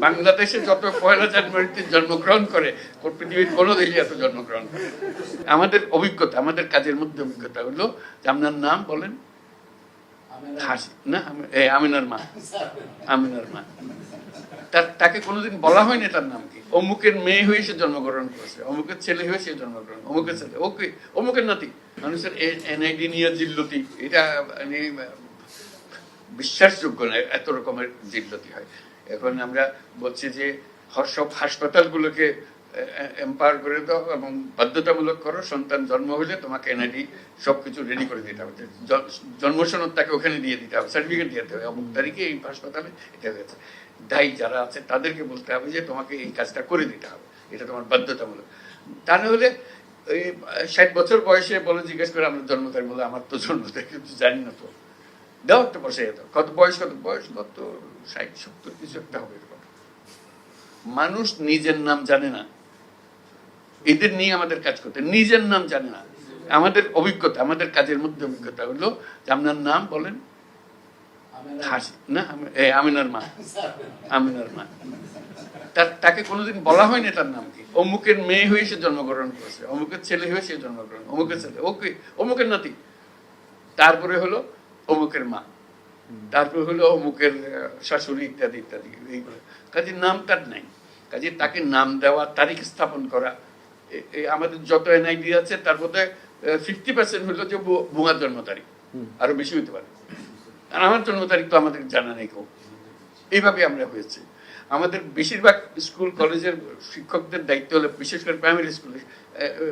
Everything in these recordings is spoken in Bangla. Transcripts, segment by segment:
বাংলাদেশে যত পয়লা জানুয়ারিতে জন্মগ্রহণ করে পৃথিবীর কোনো দেশে এত জন্মগ্রহণ করে। আমাদের অভিজ্ঞতা, আমাদের কাজের মধ্যে অভিজ্ঞতা হলো যে আপনার নাম বলেন না, আমিনার মা। আমিনার মা তাকে কোনোদিন বলা হয়নি তার নাম কি, অমুকের মেয়ে হয়ে সে জন্মগ্রহণ করেছে, অমুকের ছেলে হয়ে সে জন্মগ্রহণ, অমুকের ছেলে, ওকে অমুকের নাতি। মানুষের এনআইডি নিয়ে জিল্লতি, এটা বিশ্বাসযোগ্য না, এত রকমের জিল্লতি হয়। এখন আমরা বলছি যে সব হাসপাতালগুলোকে এম্পাওয়ার করে দাও এবং বাধ্যতামূলক করো, সন্তান জন্ম হলে তোমাকে এনআইডি সবকিছু রেডি করে দিতে হবে, জন্ম সনদ তাকে ওখানে দিয়ে দিতে হবে, সার্টিফিকেট দিতে হবে, অমুক তারিখে এই হাসপাতালে এটা হয়েছে। দায়ী যারা আছে তাদেরকে বলতে হবে যে তোমাকে এই কাজটা করে দিতে হবে, এটা তোমার বাধ্যতামূলক। তা না হলে ওই 60 বছর বয়সে বলে জিজ্ঞেস করে আমরা জন্ম তারিখ, বলে আমার তো জন্ম তারিখ কিছু জানি না, তো দাও একটা বসে যেত, কত বয়স, কত 60 70 কিছু একটা হবে এরকম। মানুষ নিজের নাম জানে না, এদের নিয়ে আমাদের কাজ করতে, নিজের নাম জানে না। আমাদের অভিজ্ঞতা, আমাদের কাজের মধ্যে অভিজ্ঞতা হলো যে আপনার নাম বলেন না, আমিনার মা। আমিনার মা তাকে কোনোদিন বলা হয়নি তার নাম কি, অমুকের মেয়ে হয়ে সে জন্মগ্রহণ করেছে, অমুকের ছেলে হয়ে সে জন্মগ্রহণ, অমুকের ছেলে, ওকে অমুকের নাতি। তারপরে হলো অমুকের মা, তারপরে হলো অমুকের শাশুড়ি, ইত্যাদি ইত্যাদি। এইগুলো কাজে নাম তার নাই। কাজে তাকে নাম দেওয়া, তারিখ স্থাপন করা, আমাদের যত এনআইডি আছে তার মধ্যে 50% হলো যে ভুয়ার জন্ম তারিখ, আরো বেশি হতে পারে। আর আমার জন্ম তারিখ তো আমাদের জানা নেই কেউ। এইভাবে আমরা হয়েছে। আমাদের বেশিরভাগ স্কুল কলেজের শিক্ষকদের দায়িত্ব হলো, বিশেষ করে প্রাইমারি স্কুলে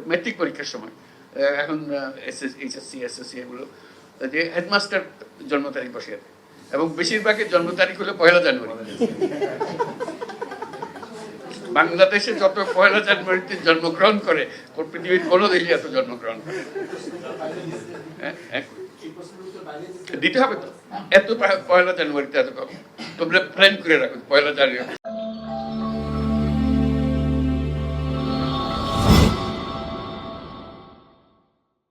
ম্যাট্রিক পরীক্ষার সময়, এখন এইচএসসি এসএসসি এগুলো, যে হেডমাস্টার জন্ম তারিখ বসিয়ে দেয়, এবং বেশিরভাগের জন্ম তারিখ হলো 1 জানুয়ারি। বাংলাদেশে যত 1 জানুয়ারিতে জন্মগ্রহণ করে পৃথিবীর কোনো দেশে এত জন্মগ্রহণ করে। দিতে হবে তো, এত 1 জানুয়ারিতে এত তোমরা প্ল্যান করে রাখো 1 জানুয়ারি।